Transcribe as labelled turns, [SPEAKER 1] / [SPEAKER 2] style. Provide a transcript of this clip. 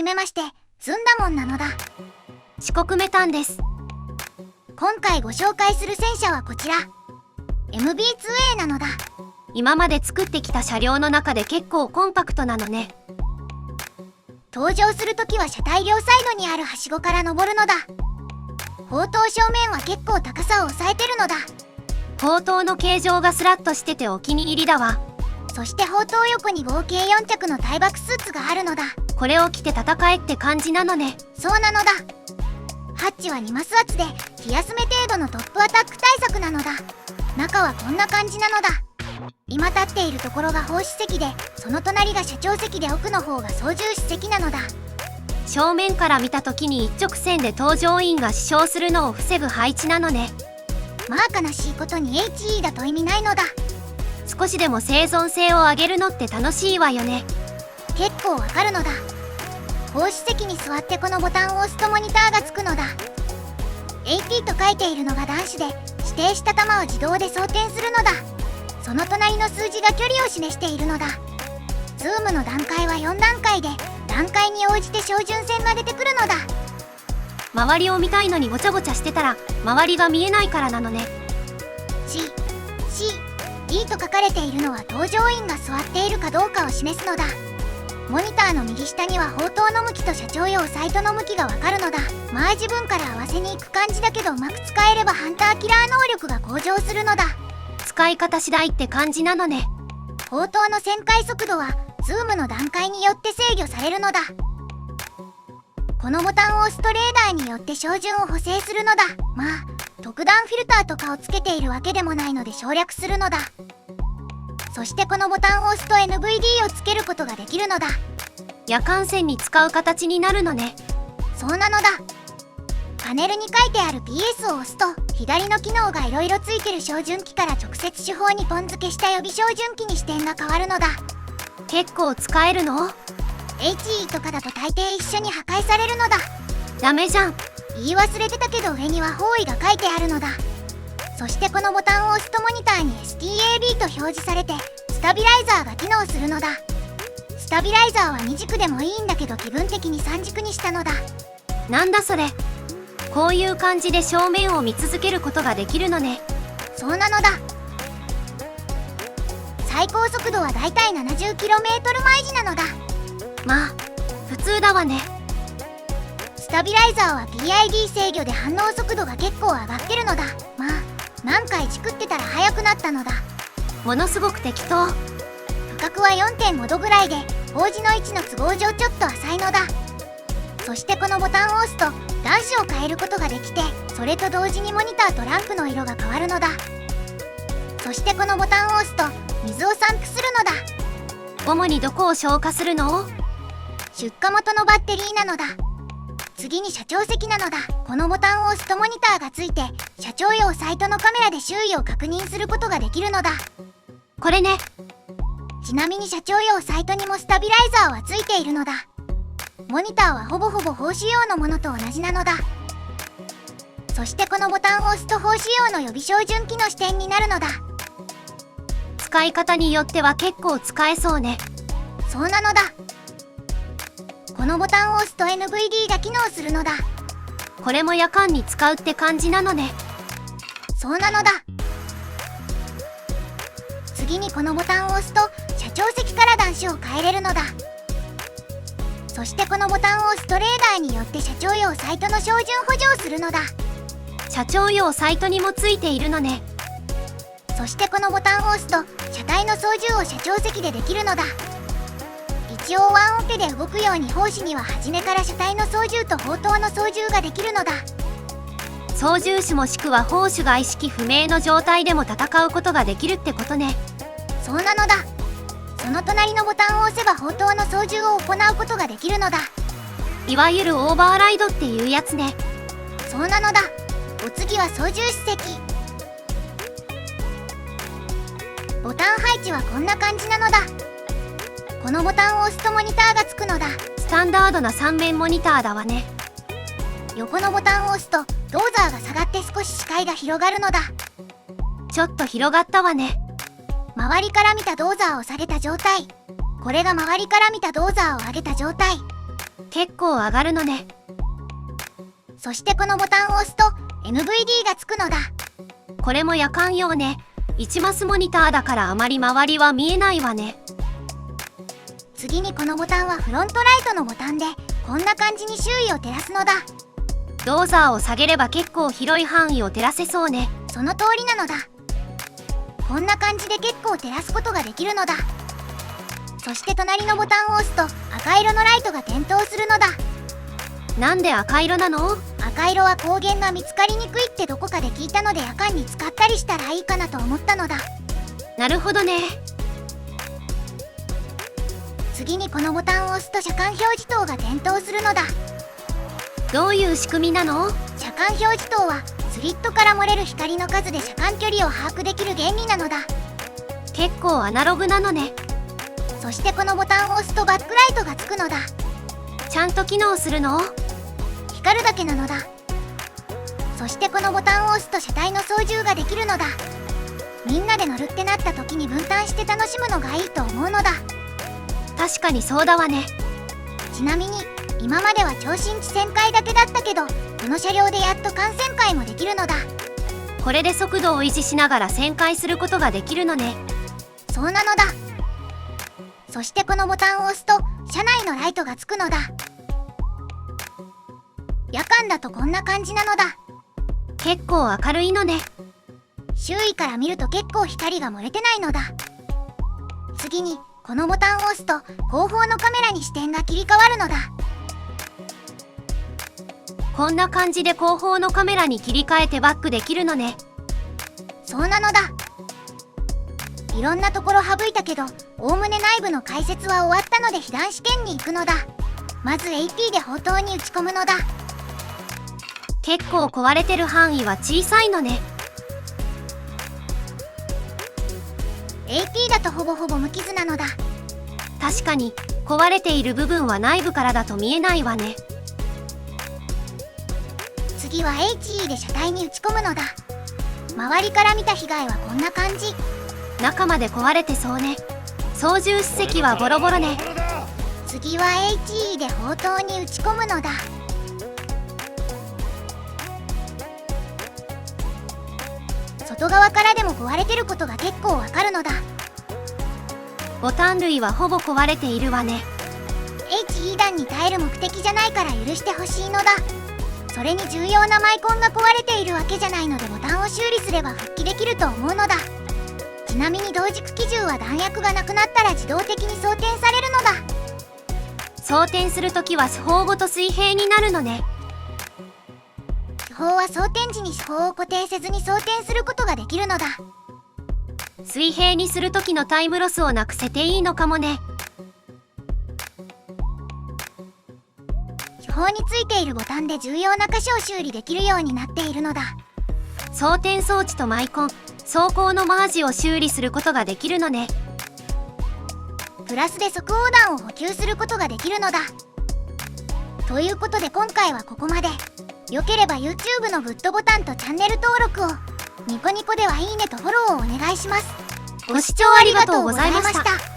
[SPEAKER 1] めまして、ずんだもんなのだ。
[SPEAKER 2] 四国メタンです。
[SPEAKER 1] 今回ご紹介する戦車はこちら MB2A なのだ。
[SPEAKER 2] 今まで作ってきた車両の中で結構コンパクトなのね。
[SPEAKER 1] 登場するときは車体両サイドにあるはしごから登るのだ。砲塔正面は結構高さを抑えてるのだ。
[SPEAKER 2] 砲塔の形状がスラッとしててお気に入りだわ。
[SPEAKER 1] そして砲塔横に合計4着の耐爆スーツがあるのだ。
[SPEAKER 2] これを着て戦えって感じなのね。
[SPEAKER 1] そうなのだ。ハッチは2マス圧で気休め程度のトップアタック対策なのだ。中はこんな感じなのだ。今立っているところが砲士席で、その隣が車長席で、奥の方が操縦士席なのだ。
[SPEAKER 2] 正面から見た時に一直線で搭乗員が死傷するのを防ぐ配置なのね。
[SPEAKER 1] まあ悲しいことに HE だと意味ないのだ。
[SPEAKER 2] 少しでも生存性を上げるのって楽しいわよね。
[SPEAKER 1] 結構わかるのだ。砲士席に座ってこのボタンを押すとモニターがつくのだ。 AP と書いているのが弾種で、指定した弾を自動で装填するのだ。その隣の数字が距離を示しているのだ。ズームの段階は4段階で、段階に応じて照準線が出てくるのだ。
[SPEAKER 2] 周りを見たいのにごちゃごちゃしてたら周りが見えないからなのね。
[SPEAKER 1] C、D と書かれているのは搭乗員が座っているかどうかを示すのだ。モニターの右下には砲塔の向きと車長用サイトの向きがわかるのだ。まあ自分から合わせに行く感じだけど、うまく使えればハンターキラー能力が向上するのだ。
[SPEAKER 2] 使い方次第って感じなのね。
[SPEAKER 1] 砲塔の旋回速度はズームの段階によって制御されるのだ。このボタンを押すとレーダーによって照準を補正するのだ。まあ特段フィルターとかをつけているわけでもないので省略するのだ。そしてこのボタンを押すと NVD をつけることができるのだ。
[SPEAKER 2] 夜間線に使う形になるのね。
[SPEAKER 1] そうなのだ。パネルに書いてある PS を押すと、左の機能がいろいろついてる照準器から直接手法にポン付けした予備照準器に視点が変わるのだ。
[SPEAKER 2] 結構使えるの？
[SPEAKER 1] HE とかだと大抵一緒に破壊されるのだ。
[SPEAKER 2] ダメじゃん。
[SPEAKER 1] 言い忘れてたけど上には方位が書いてあるのだ。そしてこのボタンを押すとモニターに STAB と表示されて、スタビライザーが機能するのだ。スタビライザーは2軸でもいいんだけど気分的に3軸にしたのだ。
[SPEAKER 2] なんだそれ。こういう感じで正面を見続けることができるのね。
[SPEAKER 1] そうなのだ。最高速度はだいたい 70km 毎時なのだ。
[SPEAKER 2] まあ普通だわね。
[SPEAKER 1] スタビライザーは PID 制御で反応速度が結構上がってるのだ。まあ何回チクってたら速くなったのだ。
[SPEAKER 2] ものすごく適当。
[SPEAKER 1] 負荷は 4.5 度ぐらいで、法事の位置の都合上ちょっと浅いのだ。そしてこのボタンを押すと弾種を変えることができて、それと同時にモニターとランプの色が変わるのだ。そしてこのボタンを押すと水を散布するのだ。
[SPEAKER 2] 主にどこを消火するの？
[SPEAKER 1] 出火元のバッテリーなのだ。次に車長席なのだ。このボタンを押すとモニターがついて、車長用サイトのカメラで周囲を確認することができるのだ。
[SPEAKER 2] これね。
[SPEAKER 1] ちなみに車長用サイトにもスタビライザーはついているのだ。モニターはほぼほぼ砲士用のものと同じなのだ。そしてこのボタンを押すと砲士用の予備照準器の視点になるのだ。
[SPEAKER 2] 使い方によっては結構使えそうね。
[SPEAKER 1] そうなのだ。このボタンを押すと NVD が機能するのだ。
[SPEAKER 2] これも夜間に使うって感じなのね。
[SPEAKER 1] そうなのだ。次にこのボタンを押すと車長席から弾種を変えれるのだ。そしてこのボタンを押すとレーダーによって車長用サイトの照準補助をするのだ。
[SPEAKER 2] 車長用サイトにもついているのね。
[SPEAKER 1] そしてこのボタンを押すと車体の操縦を車長席でできるのだ。一応ワンオペで動くように砲士には初めから車体の操縦と砲塔の操縦ができるのだ。
[SPEAKER 2] 操縦士もしくは砲手が意識不明の状態でも戦うことができるってことね。
[SPEAKER 1] そうなのだ。その隣のボタンを押せば砲塔の操縦を行うことができるのだ。
[SPEAKER 2] いわゆるオーバーライドっていうやつね。
[SPEAKER 1] そうなのだ。お次は操縦士席。ボタン配置はこんな感じなのだ。このボタンを押すとモニターがつくのだ。
[SPEAKER 2] スタンダードな3面モニターだわね。
[SPEAKER 1] 横のボタンを押すとドーザーが下がって少し視界が広がるのだ。
[SPEAKER 2] ちょっと広がったわね。
[SPEAKER 1] 周りから見たドーザーを下げた状態。これが周りから見たドーザーを上げた状態。
[SPEAKER 2] 結構上がるのね。
[SPEAKER 1] そしてこのボタンを押すと NVD がつくのだ。
[SPEAKER 2] これも夜間用ね。1マスモニターだからあまり周りは見えないわね。
[SPEAKER 1] 次にこのボタンはフロントライトのボタンで、こんな感じに周囲を照らすのだ。
[SPEAKER 2] ドーザーを下げれば結構広い範囲を照らせそうね。
[SPEAKER 1] その通りなのだ。こんな感じで結構照らすことができるのだ。そして隣のボタンを押すと赤色のライトが点灯するのだ。
[SPEAKER 2] なんで赤色なの？
[SPEAKER 1] 赤色は光源が見つかりにくいってどこかで聞いたので、夜間に使ったりしたらいいかなと思ったのだ。
[SPEAKER 2] なるほどね。
[SPEAKER 1] 次にこのボタンを押すと車間表示灯が点灯するのだ。
[SPEAKER 2] どういう仕組みなの？
[SPEAKER 1] 車間表示灯はスリットから漏れる光の数で車間距離を把握できる原理なのだ。
[SPEAKER 2] 結構アナログなのね。
[SPEAKER 1] そしてこのボタンを押すとバックライトがつくのだ。
[SPEAKER 2] ちゃんと機能するの？
[SPEAKER 1] 光るだけなのだ。そしてこのボタンを押すと車体の操縦ができるのだ。みんなで乗るってなった時に分担して楽しむのがいいと思うのだ。
[SPEAKER 2] 確かにそうだわね。
[SPEAKER 1] ちなみに今までは超新地旋回だけだったけど、この車両でやっと間旋回もできるのだ。
[SPEAKER 2] これで速度を維持しながら旋回することができるのね。
[SPEAKER 1] そうなのだ。そしてこのボタンを押すと車内のライトがつくのだ。夜間だとこんな感じなのだ。
[SPEAKER 2] 結構明るいのね。
[SPEAKER 1] 周囲から見ると結構光が漏れてないのだ。次にこのボタンを押すと後方のカメラに視点が切り替わるのだ。
[SPEAKER 2] こんな感じで後方のカメラに切り替えてバックできるのね。
[SPEAKER 1] そうなのだ。いろんなところ省いたけど、おおむね内部の解説は終わったので被弾試験に行くのだ。まず AT で砲塔に打ち込むのだ。
[SPEAKER 2] 結構壊れてる範囲は小さいのね。
[SPEAKER 1] AT だとほぼほぼ無傷なのだ。
[SPEAKER 2] 確かに壊れている部分は内部からだと見えないわね。
[SPEAKER 1] 次は HE で車体に打ち込むのだ。周りから見た被害はこんな感じ。
[SPEAKER 2] 中まで壊れてそうね。操縦士席はボロボロね。
[SPEAKER 1] 次は HE で砲塔に打ち込むのだ。外側からでも壊れてることが結構わかるのだ。
[SPEAKER 2] ボタン類はほぼ壊れているわね。
[SPEAKER 1] HE 弾に耐える目的じゃないから許してほしいのだ。それに重要なマイコンが壊れているわけじゃないので、ボタンを修理すれば復帰できると思うのだ。ちなみに同軸機銃は弾薬がなくなったら自動的に装填されるのだ。
[SPEAKER 2] 装填するときは主砲ごと水平になるのね。
[SPEAKER 1] 主砲は装填時に主砲を固定せずに装填することができるのだ。
[SPEAKER 2] 水平にするときのタイムロスをなくせていいのかもね。
[SPEAKER 1] 主砲についているボタンで重要な箇所を修理できるようになっているのだ。
[SPEAKER 2] 装填装置とマイコン、走行のマージを修理することができるのね。
[SPEAKER 1] プラスで即応弾を補給することができるのだ。ということで今回はここまで。よければ YouTube のグッドボタンとチャンネル登録を、ニコニコではいいねとフォローをお願いします。
[SPEAKER 2] ご視聴ありがとうございました。